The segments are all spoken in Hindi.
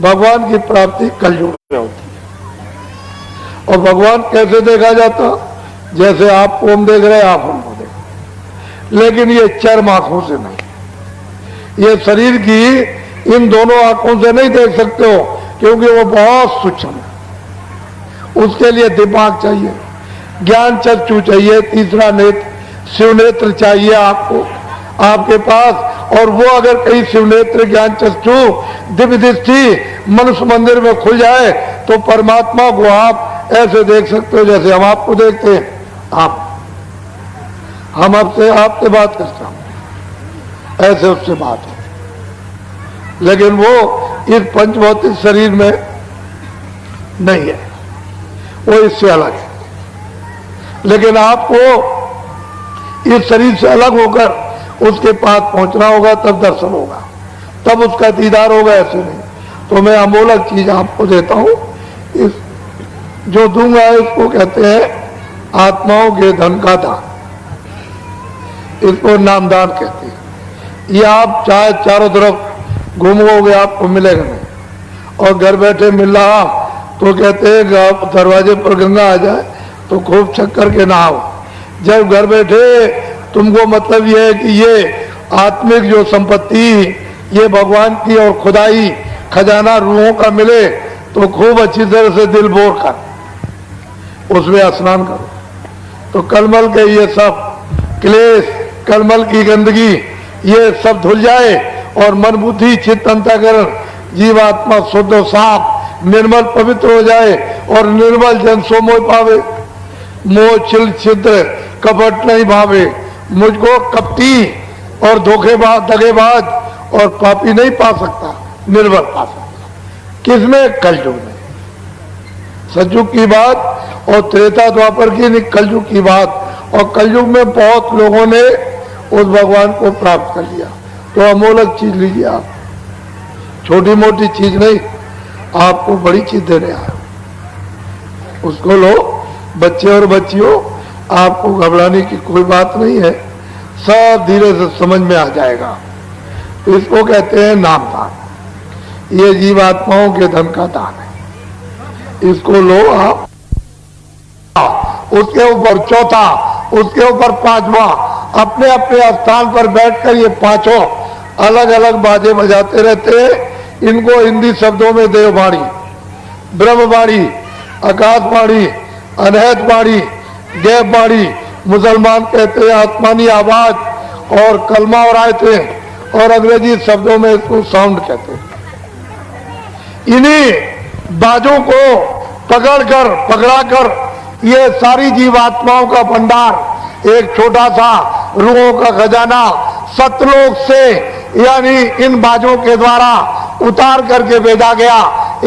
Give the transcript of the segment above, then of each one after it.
भगवान की प्राप्ति कलयुग में होती है। और भगवान कैसे देखा जाता? जैसे आपको हम देख रहे हैं, आप हमको देख रहे, लेकिन ये चर्म आंखों से नहीं, ये शरीर की इन दोनों आंखों से नहीं देख सकते हो, क्योंकि वो बहुत सूक्ष्म है। उसके लिए दिमाग चाहिए, ज्ञान चक्षु चाहिए, तीसरा नेत्र शिव नेत्र चाहिए आपको, आपके पास। और वो अगर कहीं शिव नेत्र ज्ञान चक्षु दिव्य दृष्टि मनुष्य मंदिर में खुल जाए तो परमात्मा को आप ऐसे देख सकते हो जैसे हम आपको देखते हैं। हम आपसे बात करते हैं, ऐसे उससे बात है, लेकिन वो इस पंचभौतिक शरीर में नहीं है, वो इससे अलग है। लेकिन आपको इस शरीर से अलग होकर उसके पास पहुंचना होगा, तब दर्शन होगा, तब उसका दीदार होगा, ऐसे नहीं। तो मैं अमोलक चीज आपको देता हूं, इस जो दूंगा इसको कहते हैं आत्माओं के धन का दान, इसको नामदान कहते हैं। ये आप चाहे चारों तरफ घूमोगे आपको मिलेगा नहीं। और घर बैठे मिल रहा तो कहते हैं दरवाजे पर गंगा आ जाए तो खूब चक्कर के नहाओ। जब घर बैठे तुमको मतलब ये है कि ये आत्मिक जो संपत्ति ये भगवान की और खुदाई खजाना रूहों का मिले तो खूब अच्छी तरह से दिल बोर कर उसमें स्नान करो, तो कलमल के ये सब क्लेश, कलमल की गंदगी ये सब धुल जाए और मन बुद्धि चित्त अंतःकरण जीवात्मा शुद्ध और साफ निर्मल पवित्र हो जाए और निर्मल जन सो मोह पावे। मोह छिल छिद्र कपट नहीं भावे, मुझको कपटी और धोखेबाज दगेबाज और पापी नहीं पा सकता, निर्मल पा सकता। किसमें? कलयुग में। सतयुग की बात और त्रेता द्वापर की नहीं, कलयुग की बात। और कलयुग में बहुत लोगों ने उस भगवान को प्राप्त कर लिया। तो अमोलक चीज लीजिए आप, छोटी मोटी चीज नहीं, आपको बड़ी चीज देने आया, उसको लो। बच्चे और बच्चियों, आपको घबराने की कोई बात नहीं है, सब धीरे से समझ में आ जाएगा। इसको कहते हैं नाम दान, ये जीवात्माओं के धन का दान है, इसको लो आप। उसके ऊपर चौथा, उसके ऊपर पांचवा, अपने अपने स्थान पर बैठकर ये पांचों अलग अलग बाजे बजाते रहते हैं। इनको हिंदी शब्दों में देववाणी, ब्रह्मवाणी, आकाशवाणी, अनहतवाणी, गैबवाणी, मुसलमान कहते हैं आसमानी आवाज और कलमा और आयतें, और अंग्रेजी शब्दों में इसको साउंड कहते हैं। इन्हीं बाजों को पकड़ाकर ये सारी जीवात्माओं का भंडार, एक छोटा सा रूहों का खजाना सतलोक से यानी इन बाजों के द्वारा उतार करके भेजा गया।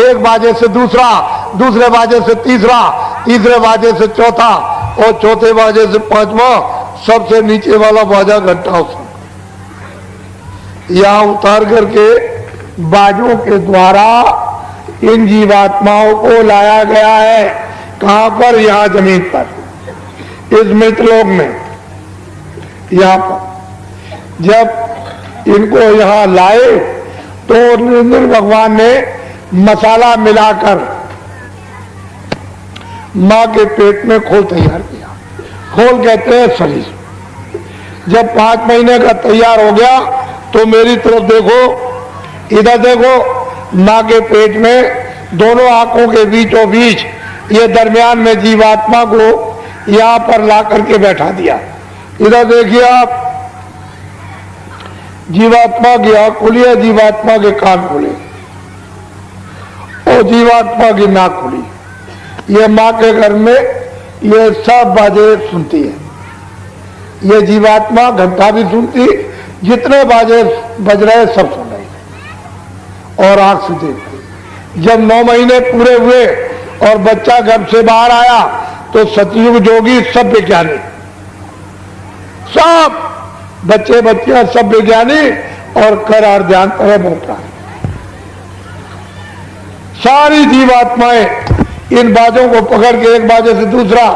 एक बाजे से दूसरा, दूसरे बाजे से तीसरा, तीसरे बाजे से चौथा और चौथे बाजे से पांचवा, सबसे नीचे वाला बाजा घंटा उसका यहां उतार करके बाजों के द्वारा इन जीवात्माओं को लाया गया है। कहां पर? यहां जमीन पर, इस मृतलोक में। यहां पर जब इनको यहां लाए तो निरंजन भगवान ने मसाला मिलाकर मां के पेट में खोल तैयार किया। खोल कहते हैं शरीर। जब 5 महीने का तैयार हो गया तो मेरी तरफ देखो, इधर देखो, मां के पेट में दोनों आंखों के बीचों बीच ये दरमियान में जीवात्मा को यहां पर ला करके बैठा दिया। इधर देखिए आप, जीवात्मा की आंख खुली है, जीवात्मा के कान खुले और जीवात्मा की नाक खुली। ये मां के घर में ये सब बाजे सुनती है। ये जीवात्मा घंटा भी सुनती, जितने बाजे बज रहे सब सुन रही और आंख से देखती। जब 9 महीने पूरे हुए और बच्चा घर से बाहर आया तो सतयुग जोगी सब विज्ञानी, सब बच्चे बच्चियां सब विज्ञानी और करार ध्यान तरह मोटा। सारी जीवात्माएं इन बाजों को पकड़ के एक बाजे से दूसरा,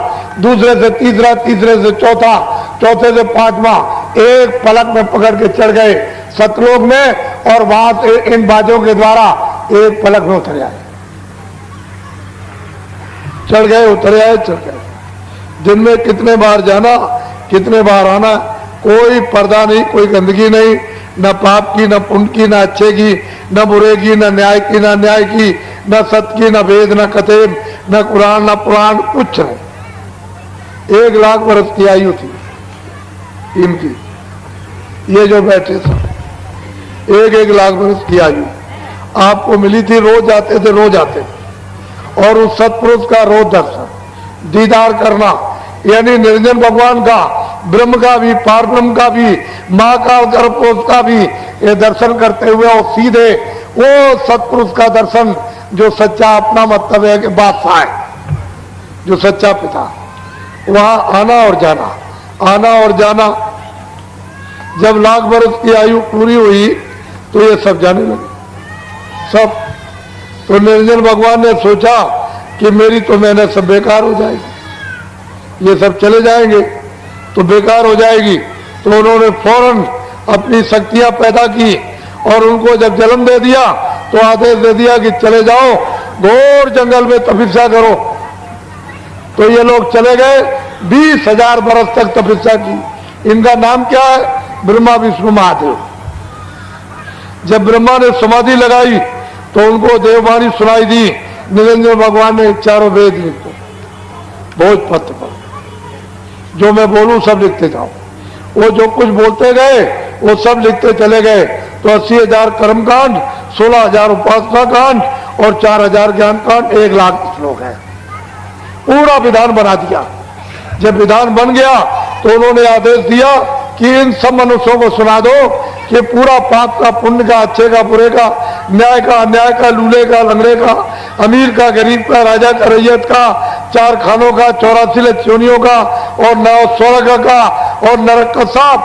दूसरे से तीसरा, तीसरे से चौथा, चौथे से पांचवा, एक पलक में पकड़ के चढ़ गए सतलोक में। और वहां से इन बाजों के द्वारा एक पलक में उतर आए, चढ़ गए, उतर आए, चढ़ गए। दिन में कितने बार जाना, कितने बार आना, कोई पर्दा नहीं, कोई गंदगी नहीं, न पाप की, न पुण्य की, न अच्छे की, न बुरे की, न न्याय की, न न्याय की, न सत्य की, न वेद, न कतेब, न कुरान, न पुराण, कुछ नहीं। 1 लाख वर्ष की आयु थी इनकी, ये जो बैठे सब 1-1 लाख वर्ष की आयु आपको मिली थी। रोज आते थे, रोज आते थे, और उस सत्पुरुष का रोज दर्शन दीदार करना, यानी निरंजन भगवान का, ब्रह्म का भी, पार ब्रह्म का भी, माँ का, गर्भकोश का भी ये दर्शन करते हुए और सीधे वो सत्पुरुष का दर्शन जो सच्चा, अपना मतलब है कि बादशाह है, जो सच्चा पिता, वहां आना और जाना, आना और जाना। जब लाख वर्ष की आयु पूरी हुई तो ये सब जाने लगे, सब। तो निरंजन भगवान ने सोचा कि मेरी तो मेहनत सब बेकार हो जाएगी, ये सब चले जाएंगे तो बेकार हो जाएगी। तो उन्होंने फौरन अपनी शक्तियां पैदा की और उनको जब जन्म दे दिया तो आदेश दे दिया कि चले जाओ, घोर जंगल में तपस्या करो। तो ये लोग चले गए, 20,000 बरस तक तपस्या की। इनका नाम क्या है? ब्रह्मा विष्णु महादेव। जब ब्रह्मा ने समाधि लगाई तो उनको देववाणी सुनाई दी। निरंजन भगवान ने चारों वेद लिखो भोजपत्र पर, जो मैं बोलूं सब लिखते जाओ। वो जो कुछ बोलते गए वो सब लिखते चले गए। तो 80,000 कर्मकांड, 16,000 उपासना कांड और 4,000 ज्ञान कांड, 1 लाख श्लोक है। पूरा विधान बना दिया। जब विधान बन गया तो उन्होंने आदेश दिया कि इन सब मनुष्यों को सुना दो कि पूरा पाप का, पुण्य का, अच्छे का, बुरे का, न्याय का, अन्याय का, लूले का, लंगड़े का, अमीर का, गरीब का, राजा का, रैयत का, 4 खानों का, 84 लक्ष्योनियों का, और 9 स्वर्ग का और नरक का, सब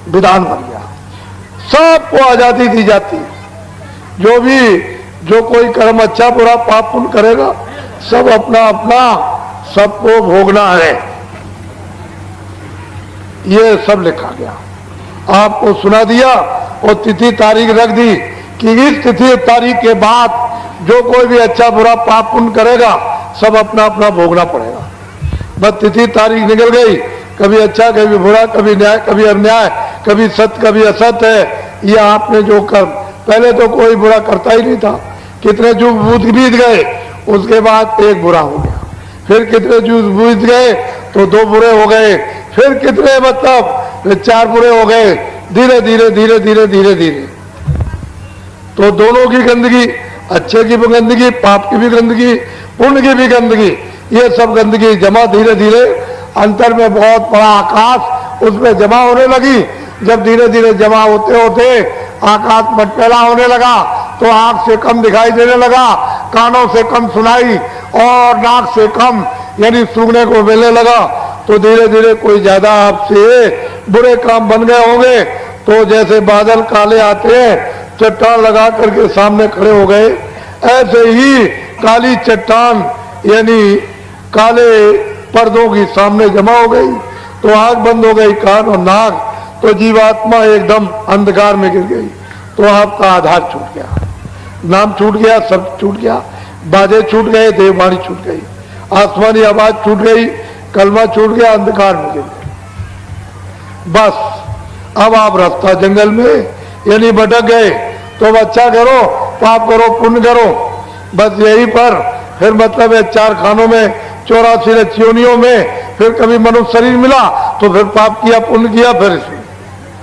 विधान बन गया। सबको आजादी दी जाती है। जो कोई कर्म अच्छा बुरा पाप पुण्य करेगा सब अपना अपना सबको भोगना है, ये सब लिखा गया। आपको सुना दिया और तिथि तारीख रख दी कि इस तिथि तारीख के बाद जो कोई भी अच्छा बुरा पाप पुण्य करेगा सब अपना अपना भोगना पड़ेगा। बस तिथि तारीख निकल गई, कभी अच्छा कभी बुरा, कभी न्याय कभी अन्याय, कभी सत्य कभी असत्य है। ये आपने जो कर, पहले तो कोई बुरा करता ही नहीं था, कितने युग बीत गए, उसके बाद एक बुरा हो गया, फिर कितने युग बीत गए तो 2 बुरे हो गए, फिर कितने मतलब 4 बुरे हो गए, धीरे धीरे धीरे धीरे धीरे धीरे। तो दोनों की गंदगी, अच्छे की भी गंदगी, पाप की भी गंदगी, पुण्य की भी गंदगी, ये सब गंदगी जमा धीरे धीरे अंतर में बहुत बड़ा आकाश उसमें जमा होने लगी। जब धीरे धीरे जमा होते होते आकाश मटमैला होने लगा तो आंख से कम दिखाई देने लगा, कानों से कम सुनाई और नाक से कम यानी सूंघने को मिलने लगा। तो धीरे धीरे कोई ज्यादा आपसे बुरे काम बन गए होंगे। तो जैसे बादल काले आते हैं, चट्टान लगा करके सामने खड़े हो गए, ऐसे ही काली चट्टान यानी काले पर्दों की सामने जमा हो गई। तो आंख बंद हो गई, कान और नाक, तो जीवात्मा एकदम अंधकार में गिर गई। तो आपका आधार छूट गया, नाम छूट गया, सब छूट गया, बाजे छूट गए, देववाणी छूट गई, आसमानी आवाज छूट गई, कलमा छूट गया, अंधकार में गिर गए। बस अब आप रास्ता जंगल में यानी भटक गए। तो अब अच्छा करो, पाप करो, पुण्य करो, बस यही पर फिर मतलब है 4 खानों में, 84 लक्ष्योनियों में, फिर कभी मनुष्य शरीर मिला तो फिर पाप किया, पुण्य किया, फिर इसमें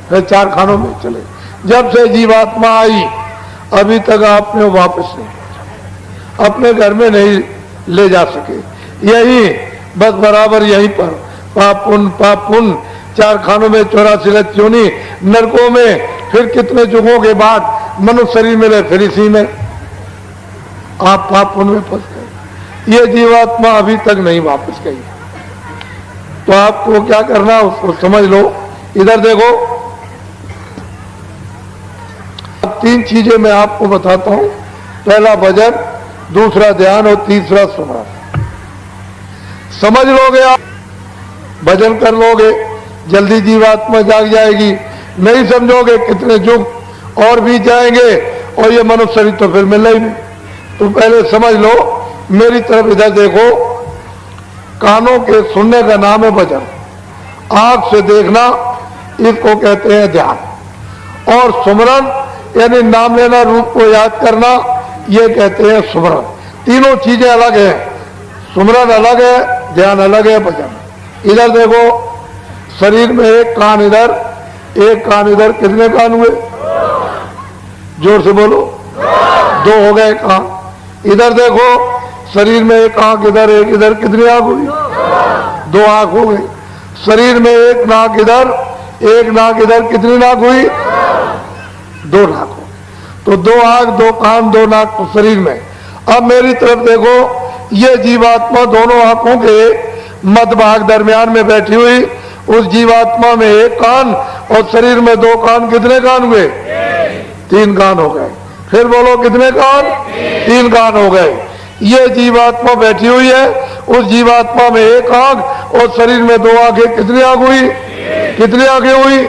फिर 4 खानों में चले। जब से जीवात्मा आई अभी तक आपने वापस नहीं, अपने घर में नहीं ले जा सके। यही बस बराबर यहीं पर पाप पुण्य 4 खानों में, 84 लक्ष्योनी, नरकों में, फिर कितने युगों के बाद मनुष्य शरीर मिले, फिर इसी में आप पाप पुण्य में फंस गए। ये जीवात्मा अभी तक नहीं वापस गई। तो आपको क्या करना उसको समझ लो। इधर देखो, 3 चीजें मैं आपको बताता हूं। पहला भजन, दूसरा ध्यान और तीसरा स्मरण। समझ लोगे आप, भजन कर लोगे, जल्दी जीवात्मा जाग जाएगी। नहीं समझोगे कितने युग और भी जाएंगे और ये मनुष्य शरीर तो फिर मिलना ही नहीं। तो पहले समझ लो, मेरी तरफ इधर देखो, कानों के सुनने का नाम है भजन, आंख से देखना इसको कहते हैं ध्यान, और सुमरन यानी नाम लेना, रूप को याद करना, ये कहते हैं सुमरन। तीनों चीजें अलग हैं, सुमरन अलग है, ध्यान अलग है, भजन। इधर देखो, शरीर में एक कान इधर, एक कान इधर, कितने कान हुए? जोर से बोलो, दो हो गए कान। इधर देखो, शरीर में एक आंख इधर, एक इधर, कितनी आंख हुई? दो आंख हो गई। शरीर में एक नाक इधर, एक नाक इधर, कितनी नाक हुई? दो नाक हो। तो दो आंख, दो कान, दो नाक शरीर में। अब मेरी तरफ देखो, ये जीवात्मा दोनों आंखों के मध्य भाग दरमियान में बैठी हुई, उस जीवात्मा में एक कान और शरीर में दो कान, कितने कान हुए? तीन कान हो गए। फिर बोलो, कितने कान? तीन कान हो गए। ये जीवात्मा बैठी हुई है, उस जीवात्मा में एक आंख और शरीर में दो आंखें, कितनी आंख हुई? कितनी आंखें हुई?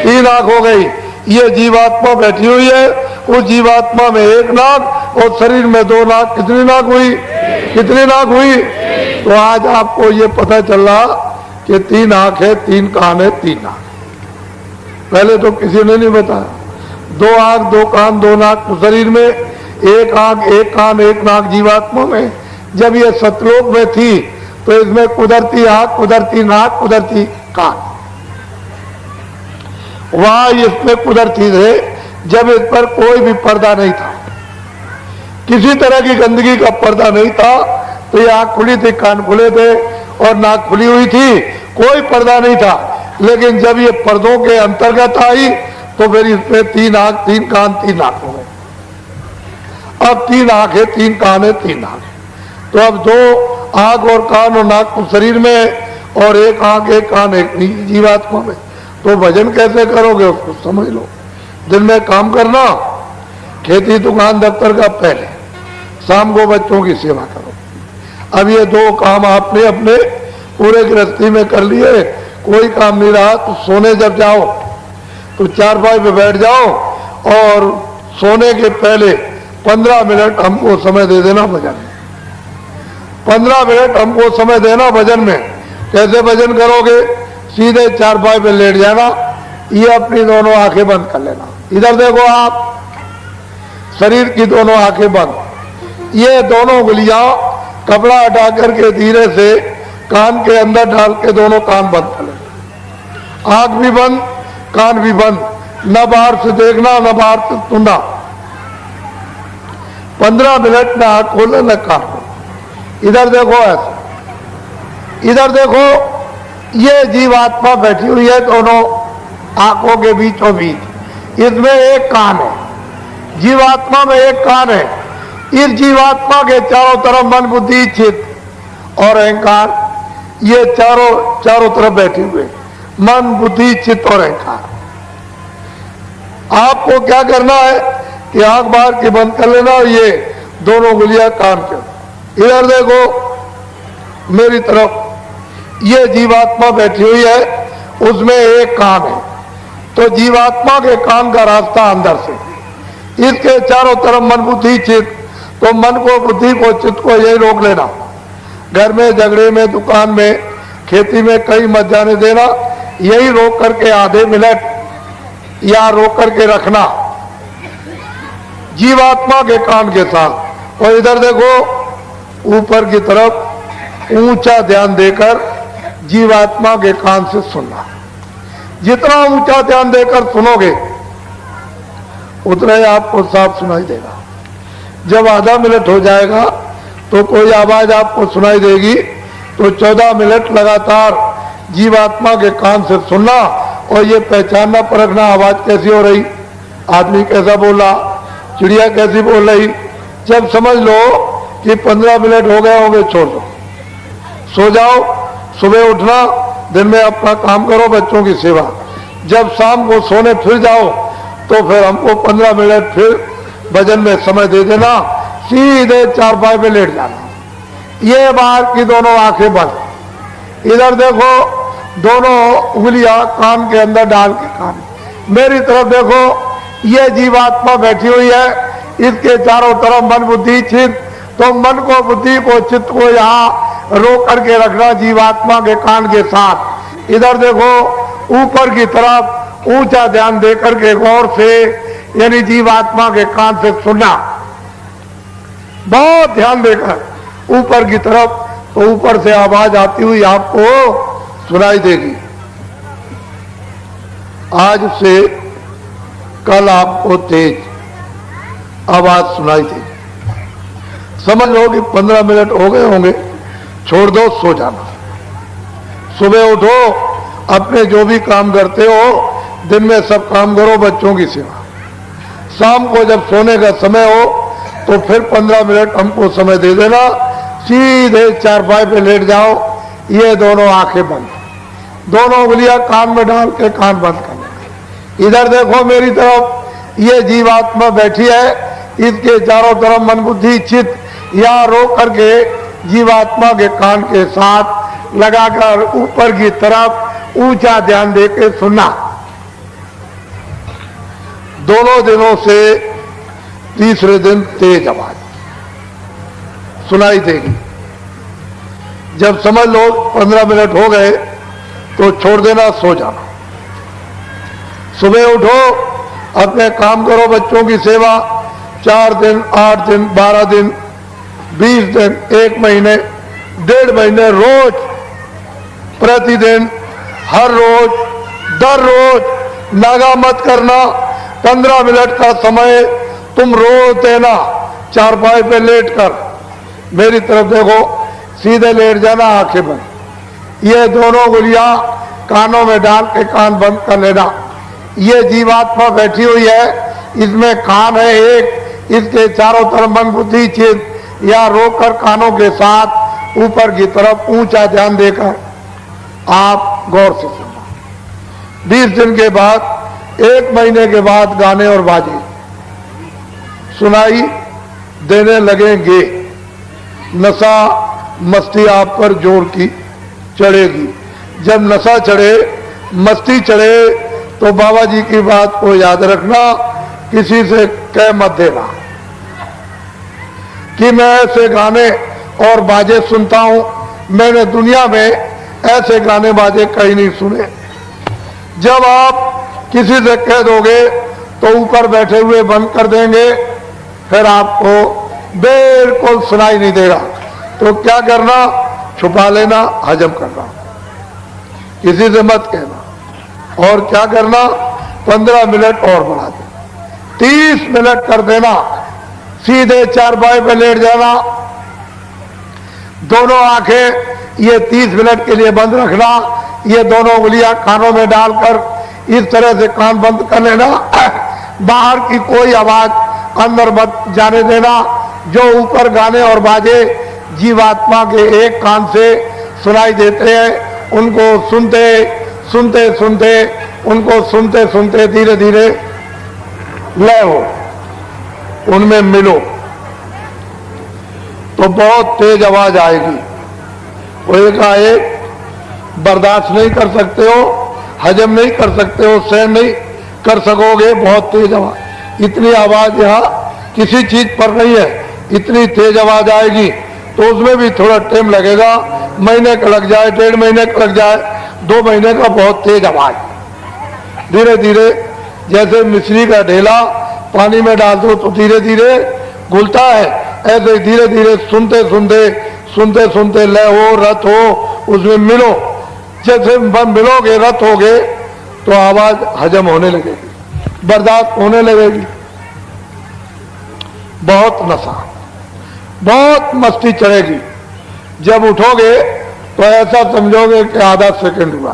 तीन आंख हो गई। ये जीवात्मा बैठी हुई है, उस जीवात्मा में एक नाक और शरीर में दो नाक, कितनी नाक हुई? कितनी नाक हुई? तो आज आपको ये पता चल रहा कि तीन आंख है, तीन कान है, तीन नाक। पहले तो किसी ने नहीं बताया। दो आंख, दो कान, दो नाक शरीर में, एक आंख, एक कान, एक नाक जीवात्मा में। जब ये सतलोक में थी तो इसमें कुदरती आंख, कुदरती नाक, कुदरती कान, वहां इसमें कुदरती थे जब इस पर कोई भी पर्दा नहीं था, किसी तरह की गंदगी का पर्दा नहीं था। तो ये आंख खुली थी, कान खुले थे और नाक खुली हुई थी, कोई पर्दा नहीं था। लेकिन जब ये पर्दों के अंतर्गत आई तो फिर इसमें तीन आंख, तीन कान, तीन नाक हो गए। अब तीन आंख है, तीन कान है, तीन नाक है। तो अब दो आंख और कान और नाक को शरीर में और एक आंख, एक कान, एक जीवात्मा में। तो भजन कैसे करोगे उसको समझ लो। दिन में काम करना, खेती दुकान दफ्तर का पहले, शाम को बच्चों की सेवा करो। अब ये दो काम आपने अपने पूरे गृहस्थी में कर लिए, कोई काम नहीं रहा तो सोने जब जाओ तो चारपाई पे बैठ जाओ और सोने के पहले 15 मिनट हमको समय दे देना भजन में। 15 मिनट हमको समय देना भजन में। कैसे भजन करोगे? सीधे चारपाई पे लेट जाना, ये अपनी दोनों आंखें बंद कर लेना। इधर देखो आप, शरीर की दोनों आंखें बंद, ये दोनों उंगलियां कपड़ा हटा करके धीरे से कान के अंदर डाल के दोनों कान बंद कर लेना। आंख भी बंद, कान भी बंद, न बाहर से देखना, न बाहर से सुनना। 15 मिनट न आंख खोले न कान खोले। इधर देखो ऐसा, इधर देखो, ये जीवात्मा बैठी हुई है दोनों आंखों के बीचों बीच, इसमें एक कान है, जीवात्मा में एक कान है। इस जीवात्मा के चारों तरफ मन, बुद्धि, चित्त और अहंकार, ये चारों तरफ बैठे हुए मन, बुद्धि, चित्त और अहंकार। आपको क्या करना है कि आंख बाहर की बंद कर लेना और ये दोनों उंगलियां कान के। इधर देखो मेरी तरफ, ये जीवात्मा बैठी हुई है, उसमें एक कान है। तो जीवात्मा के कान का रास्ता अंदर से, इसके चारों तरफ मन, बुद्धि, चित्त। तो मन को, बुद्धि को, चित्त को यही रोक लेना। घर में, झगड़े में, दुकान में, खेती में कहीं मत जाने देना। यही रोक करके आधे मिनट या रोक करके रखना जीवात्मा के कान के साथ। और इधर देखो ऊपर की तरफ ऊंचा ध्यान देकर जीवात्मा के कान से सुनना। जितना ऊंचा ध्यान देकर सुनोगे उतना ही आपको साफ सुनाई देगा। जब आधा मिनट हो जाएगा तो कोई आवाज आपको सुनाई देगी, तो 14 मिनट लगातार जीवात्मा के कान से सुनना और ये पहचानना, परखना आवाज कैसी हो रही, आदमी कैसा बोला, चिड़िया कैसी बोल रही। जब समझ लो कि 15 मिनट हो गए होंगे, छोड़ दो, सो जाओ। सुबह उठना, दिन में अपना काम करो, बच्चों की सेवा। जब शाम को सोने फिर जाओ तो फिर हमको 15 मिनट फिर भजन में समय दे देना, सीधे चारपाई पे लेट जाना। ये बाहर की दोनों आंखें बंद। इधर देखो दोनों उंगलियां कान के अंदर डाल के कान। मेरी तरफ देखो, ये जीवात्मा बैठी हुई है, इसके चारों तरफ मन बुद्धि चित्त, तो मन को बुद्धि को चित्त को यहाँ रोक करके रखना जीवात्मा के कान के साथ। इधर देखो ऊपर की तरफ ऊंचा ध्यान दे करके गौर से, यानी जीवात्मा के कान से सुनना, बहुत ध्यान देकर ऊपर की तरफ, तो ऊपर से आवाज आती हुई आपको सुनाई देगी। आज से कल आपको तेज आवाज सुनाई देगी। समझ लो कि 15 मिनट हो गए होंगे, छोड़ दो, सो जाना। सुबह उठो, अपने जो भी काम करते हो दिन में सब काम करो, बच्चों की सेवा। शाम को जब सोने का समय हो तो फिर 15 मिनट हमको समय दे देना, सीधे चारपाई पे लेट जाओ, ये दोनों आंखें बंद, दोनों उंगलियां कान में डाल के कान बंद कर लेना। इधर देखो मेरी तरफ, ये जीवात्मा बैठी है, इसके चारों तरफ मन बुद्धि चित्त या रोक करके जीवात्मा के कान के साथ लगाकर ऊपर की तरफ ऊंचा ध्यान देके सुनना। दोनों दिनों से तीसरे दिन तेज आवाज सुनाई देगी। जब समझ लो 15 मिनट हो गए तो छोड़ देना, सो जाना। सुबह उठो, अपने काम करो, बच्चों की सेवा। 4 दिन, 8 दिन, 12 दिन, 20 दिन, 1 महीने, 1.5 महीने, रोज, प्रतिदिन, हर रोज, दर रोज नागा मत करना। 15 मिनट का समय तुम रोज देना। चारपाई पे लेट कर मेरी तरफ देखो, सीधे लेट जाना, आंखें बंद। ये दोनों उंगलियां कानों में डाल के कान बंद कर लेना। ये जीवात्मा बैठी हुई है, इसमें कान है एक, इसके चारों तरफ मन बुद्धि चित्त या रोककर कानों के साथ ऊपर की तरफ ऊंचा ध्यान देकर आप गौर से सुनना। 20 दिन के बाद, 1 महीने के बाद गाने और बाजे सुनाई देने लगेंगे। नशा मस्ती आप पर जोर की चढ़ेगी। जब नशा चढ़े, मस्ती चढ़े, तो बाबा जी की बात को याद रखना, किसी से कह मत देना कि मैं ऐसे गाने और बाजे सुनता हूं, मैंने दुनिया में ऐसे गाने बाजे कहीं नहीं सुने। जब आप किसी से कह दोगे तो ऊपर बैठे हुए बंद कर देंगे, फिर आपको बिल्कुल सुनाई नहीं देगा। तो क्या करना, छुपा लेना, हजम करना, किसी से मत कहना। और क्या करना, 15 मिनट और बढ़ा दो, 30 मिनट कर देना। सीधे चारपाई पे लेट जाना, दोनों आंखें ये 30 मिनट के लिए बंद रखना। ये दोनों उंगलियां कानों में डालकर इस तरह से कान बंद कर लेना। बाहर की कोई आवाज अंदर मत जाने देना। जो ऊपर गाने और बाजे जीवात्मा के एक कान से सुनाई देते हैं, उनको सुनते सुनते सुनते, उनको सुनते सुनते धीरे धीरे लय हो, उनमें मिलो, तो बहुत तेज आवाज आएगी। वो एकाएक बर्दाश्त नहीं कर सकते हो, हजम नहीं कर सकते हो, सहन नहीं कर सकोगे, बहुत तेज आवाज। इतनी आवाज यहाँ किसी चीज पर नहीं है, इतनी तेज आवाज आएगी। तो उसमें भी थोड़ा टाइम लगेगा, महीने का लग जाए, 1.5 महीने का लग जाए, 2 महीने का, बहुत तेज आवाज। धीरे धीरे जैसे मिश्री का ढेला पानी में डाल दो तो धीरे धीरे घुलता है, ऐसे धीरे धीरे सुनते सुनते सुनते सुनते लय हो, रत हो, उसमें मिलो। जैसे मिलोगे, रत होगे, तो आवाज हजम होने लगेगी, बर्दाश्त होने लगेगी। बहुत नशा, बहुत मस्ती चढ़ेगी। जब उठोगे तो ऐसा समझोगे कि आधा सेकंड हुआ।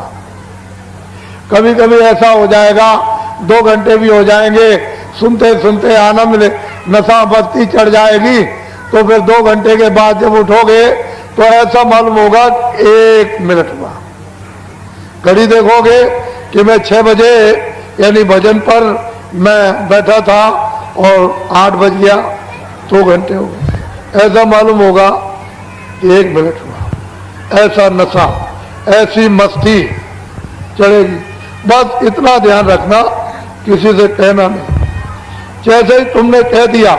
कभी कभी ऐसा हो जाएगा 2 घंटे भी हो जाएंगे, सुनते सुनते आनंद नशा मस्ती चढ़ जाएगी। तो फिर 2 घंटे के बाद जब उठोगे तो ऐसा मालूम होगा 1 मिनट हुआ। घड़ी देखोगे कि मैं 6 बजे यानी भजन पर मैं बैठा था और 8 बज गया, 2 घंटे हो गए। ऐसा मालूम होगा कि 1 मिनट हुआ। ऐसा नशा, ऐसी मस्ती चढ़ेगी। बस इतना ध्यान रखना, किसी से कहना नहीं। जैसे ही तुमने कह दिया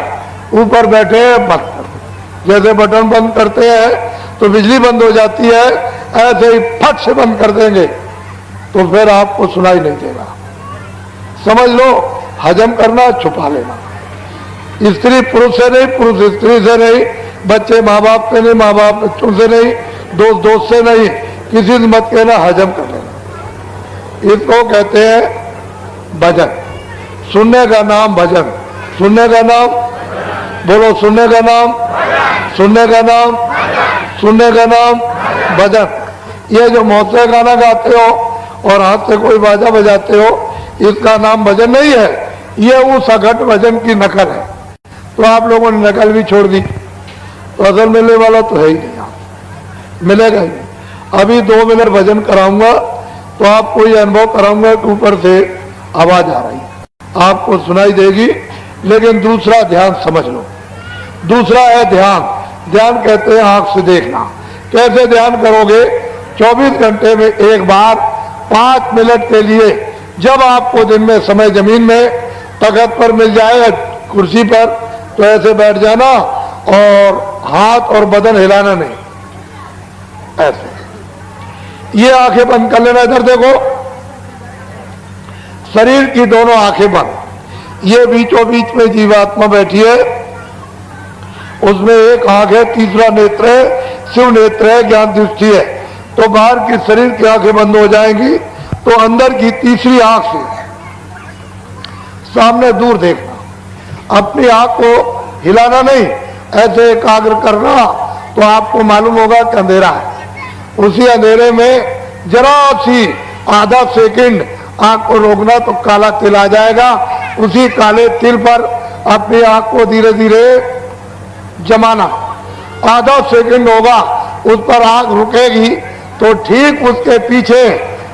ऊपर बैठे बंद कर दो। जैसे बटन बंद करते हैं तो बिजली बंद हो जाती है, ऐसे ही फट से बंद कर देंगे तो फिर आपको सुनाई नहीं देगा। समझ लो, हजम करना, छुपा लेना। स्त्री पुरुष से नहीं, पुरुष स्त्री से नहीं, बच्चे माँ बाप से नहीं, माँ बाप बच्चों से नहीं, दोस्त दोस्त से नहीं, किसी से मत कहना, हजम कर लेना। इसको कहते हैं भजन। सुनने का नाम भजन। सुनने का नाम बोलो, सुनने का नाम, सुनने का नाम, सुनने का नाम भजन। ये जो मौत से गाना गाते हो और हाथ से कोई बाजा बजाते हो, इसका नाम भजन नहीं है, ये उस अघट भजन की नकल है। तो आप लोगों ने नकल भी छोड़ दी, तो असल मिलने वाला तो है ही नहीं, आप मिलेगा ही नहीं। अभी 2 मिनट भजन कराऊंगा तो आपको ये अनुभव कराऊंगा कि ऊपर से आवाज आ रही है, आपको सुनाई देगी। लेकिन दूसरा ध्यान समझ लो। दूसरा है ध्यान। ध्यान कहते हैं आंख से देखना। कैसे ध्यान करोगे? 24 घंटे में एक बार 5 मिनट के लिए, जब आपको दिन में समय जमीन में तख्त पर मिल जाए, कुर्सी पर, तो ऐसे बैठ जाना और हाथ और बदन हिलाना नहीं, ऐसे। ये आंखें बंद कर लेना। इधर देखो, शरीर की दोनों आंखें बंद। ये बीचों बीच में जीवात्मा बैठी है, उसमें एक आंख है, तीसरा नेत्र है, शिव नेत्र है, ज्ञान दृष्टि है। तो बाहर की शरीर की आंखें बंद हो जाएंगी, तो अंदर की तीसरी आंख से सामने दूर देखना। अपनी आंख को हिलाना नहीं, ऐसे एकाग्र करना, तो आपको मालूम होगा कि अंधेरा है। उसी अंधेरे में जरा सी आधा सेकंड आंख को रोकना तो काला तिल आ जाएगा। उसी काले तिल पर अपनी आंख को धीरे धीरे जमाना। आधा सेकंड होगा, उस पर आंख रुकेगी तो ठीक उसके पीछे,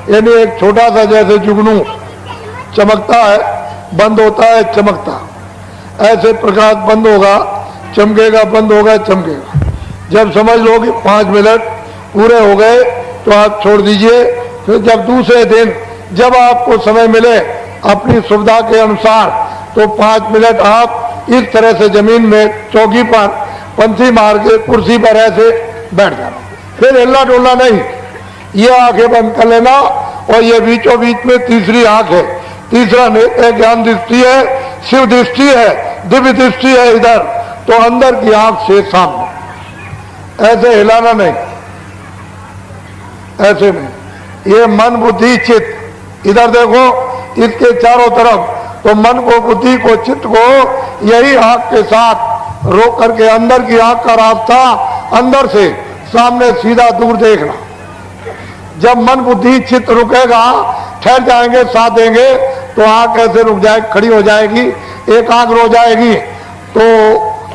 यानी एक छोटा सा जैसे जुगनू चमकता है, बंद होता है, चमकता, ऐसे प्रकाश बंद होगा, चमकेगा, बंद होगा, चमकेगा। जब समझ लो कि 5 मिनट पूरे हो गए तो आप छोड़ दीजिए। फिर जब दूसरे दिन जब आपको समय मिले अपनी सुविधा के अनुसार, तो 5 मिनट आप इस तरह से जमीन में चौकी पर पंथी मार के कुर्सी पर ऐसे बैठ जाना। फिर हिलना डुलना नहीं, ये आंखें बंद कर लेना। और ये बीचों बीच में तीसरी आंख है, तीसरा नेत्र, ज्ञान दृष्टि है, शिव दृष्टि है, दिव्य दृष्टि है इधर। तो अंदर की आंख से सामने, ऐसे हिलाना नहीं, ऐसे नहीं। ये मन बुद्धि चित्त, इधर देखो, इसके चारों तरफ। तो मन को, बुद्धि को, चित्त को यही आंख के साथ रोक करके अंदर की आंख का रास्ता, अंदर से सामने सीधा दूर देखना। जब मन बुद्धि चित्त रुकेगा, ठहर जाएंगे, साथ देंगे, तो आंख ऐसे रुक जाए, खड़ी हो जाएगी, एकाग्र हो जाएगी। तो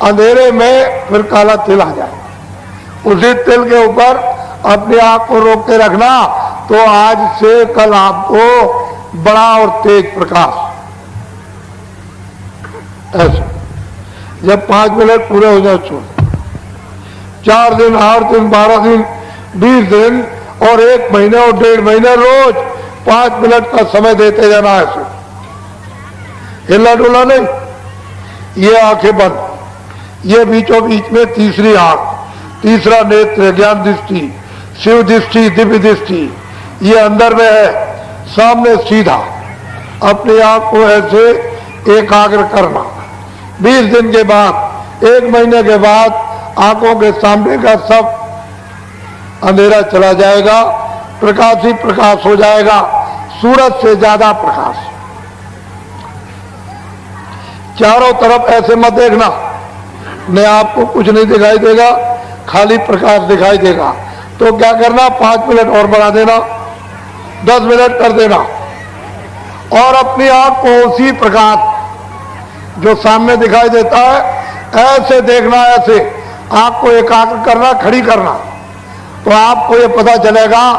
अंधेरे में फिर काला तिल आ जाए। उसी तिल के ऊपर अपने आंख को रोक के रखना, तो आज से कल आपको बड़ा और तेज प्रकाश, ऐसे। जब 5 मिनट पूरे हो जाए छोड़, 4 दिन, 8 दिन, 12 दिन, 20 दिन और 1 महीने और 1.5 महीने रोज 5 मिनट का समय देते जाना। ऐसे हिला डुला नहीं। ये आंखें बंद, ये बीचों बीच में तीसरी आंख, तीसरा नेत्र, ज्ञान दृष्टि, शिव दृष्टि, दिव्य दृष्टि, ये अंदर में है। सामने सीधा अपने आप को ऐसे एकाग्र करना। 20 दिन के बाद, 1 महीने के बाद आंखों के सामने का सब अंधेरा चला जाएगा, प्रकाश ही प्रकाश हो जाएगा, सूरज से ज्यादा प्रकाश। चारों तरफ ऐसे मत देखना, न आपको कुछ नहीं दिखाई देगा, खाली प्रकाश दिखाई देगा। तो क्या करना, 5 मिनट और बढ़ा देना, 10 मिनट कर देना, और अपनी आंख को उसी प्रकाश जो सामने दिखाई देता है ऐसे देखना। ऐसे आंख को एकाग्र करना, खड़ी करना, तो आपको ये पता चलेगा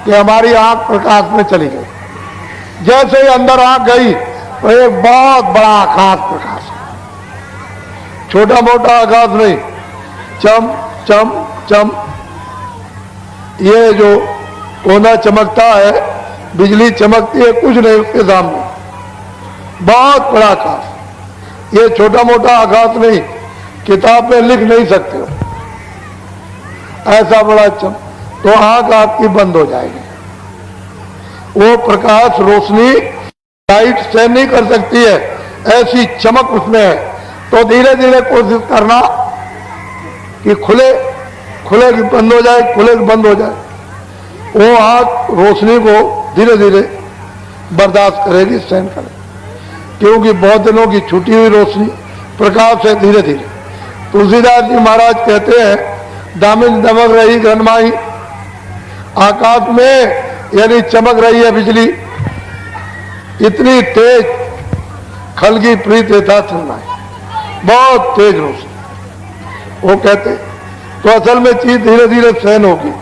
कि हमारी आंख प्रकाश में चली गई। जैसे ही अंदर आंख गई तो एक बहुत बड़ा आकाश प्रकाश है, छोटा मोटा आकाश नहीं, चम चम चम। ये जो कोना चमकता है, बिजली चमकती है, कुछ नहीं उसके सामने, बहुत बड़ा आकाश। ये छोटा मोटा आकाश नहीं, किताब में लिख नहीं सकते हो, ऐसा बड़ा तो आंख आपकी बंद हो जाएगी। वो प्रकाश रोशनी लाइट से नहीं कर सकती है, ऐसी चमक उसमें है। तो धीरे धीरे कोशिश करना कि खुले कि बंद हो जाए, खुले कि बंद हो जाए। वो आंख रोशनी को धीरे धीरे बर्दाश्त करेगी, सहन करेगी, क्योंकि बहुत दिनों की छूटी हुई रोशनी प्रकाश है धीरे धीरे। तुलसीदास जी महाराज कहते हैं, दामिन दमक रही घनमाई, आकाश में यानी चमक रही है बिजली, इतनी तेज खलगी प्रीत था चलना, बहुत तेज रोशनी। वो कहते तो असल में चीज धीरे धीरे सहन होगी,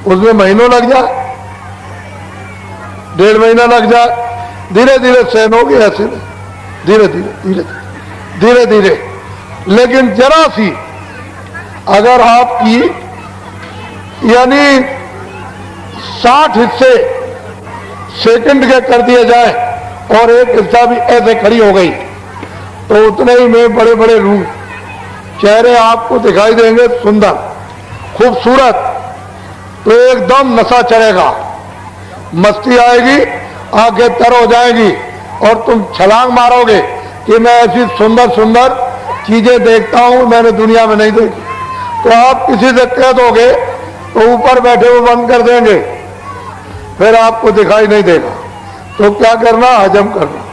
उसमें महीनों लग जाए, 1.5 महीना लग जाए, धीरे धीरे सहन होगी। ऐसे नहीं, धीरे धीरे धीरे धीरे धीरे। लेकिन जरा सी अगर आपकी यानी 60 हिस्से सेकंड के कर दिए जाए और एक हिस्सा भी ऐसे खड़ी हो गई, तो उतने ही में बड़े बड़े रूप चेहरे आपको दिखाई देंगे, सुंदर खूबसूरत। तो एकदम नशा चढ़ेगा, मस्ती आएगी, आंखें तर हो जाएगी और तुम छलांग मारोगे कि मैं ऐसी सुंदर सुंदर चीजें देखता हूं, मैंने दुनिया में नहीं देखी। तो आप किसी से कह दोगे तो ऊपर बैठे हुए बंद कर देंगे, फिर आपको दिखाई नहीं देगा। तो क्या करना, हजम करना।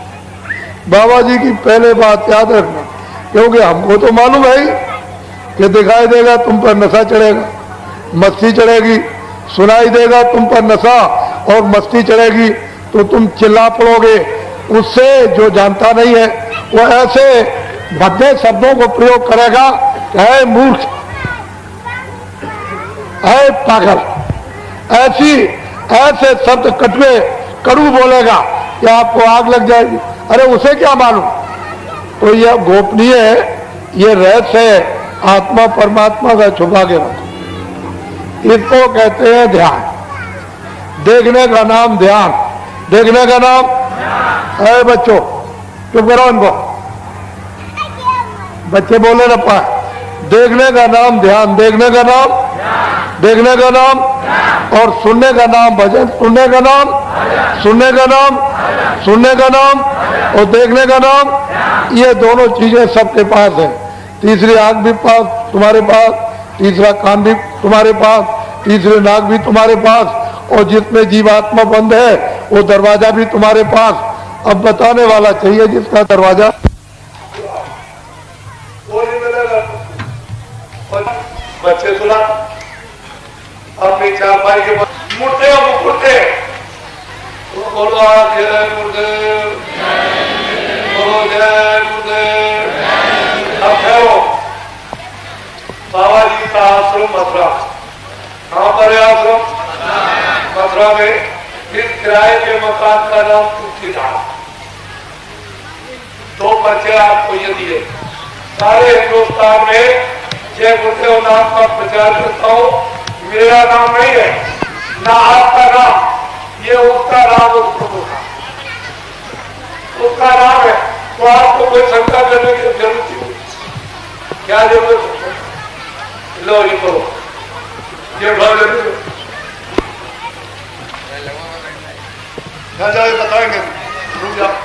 बाबा जी की पहले बात याद रखना, क्योंकि हमको तो मालूम है ही कि दिखाई देगा, तुम पर नशा चढ़ेगा, मस्ती चढ़ेगी, सुनाई देगा तुम पर नशा और मस्ती चढ़ेगी, तो तुम चिल्ला पड़ोगे। उससे जो जानता नहीं है वो ऐसे भद्दे शब्दों को प्रयोग करेगा, है मूर्ख, है पागल, ऐसे शब्द कटवे कड़ू बोलेगा कि आपको आग लग जाएगी। अरे उसे क्या मालूम। तो यह गोपनीय है, ये रहस्य है, आत्मा परमात्मा का छुपा के रखो। इसको कहते हैं ध्यान। देखने का नाम ध्यान, देखने का नाम। अरे बच्चों चुप करो इनको, बच्चे बोले ना पाए। देखने का नाम ध्यान, देखने का नाम, देखने का नाम, और सुनने का नाम भजन, सुनने का नाम, सुनने का नाम, सुनने का नाम, और देखने का नाम। ये दोनों चीजें सबके पास है। तीसरी आंख भी पास तुम्हारे पास, तीसरा कान भी तुम्हारे पास, तीसरी नाक भी तुम्हारे पास, और जिसमें जीवात्मा बंद है वो दरवाजा भी तुम्हारे पास। अब बताने वाला चाहिए जिसका दरवाजा वो नहीं मिलेगा। बच्चे सुना अपनी चारपाई के मुड़ते हो मुड़ते, बोलो जय गुरुदेव, बोलो जय गुरुदेव। अब ठहरो। बाबा जी का आश्रम मथुरा, कहाँ पर है आश्रम? मथुरा में। इस किराए के मकान का नाम तुलसीदास। 2 बच्चे आपको ये दिए। सारे हिंदुस्तान में जय गुरुदेव नाम का प्रचार करता हूँ। मेरा नाम नहीं है ना आपका नाम, ये उसका नाम, उसका नाम है। तो आपको कोई शंका करने की जरूरत नहीं, क्या जरूरत है? लो ये करो, ये भाव जाए बताएंगे, रुक जाओ।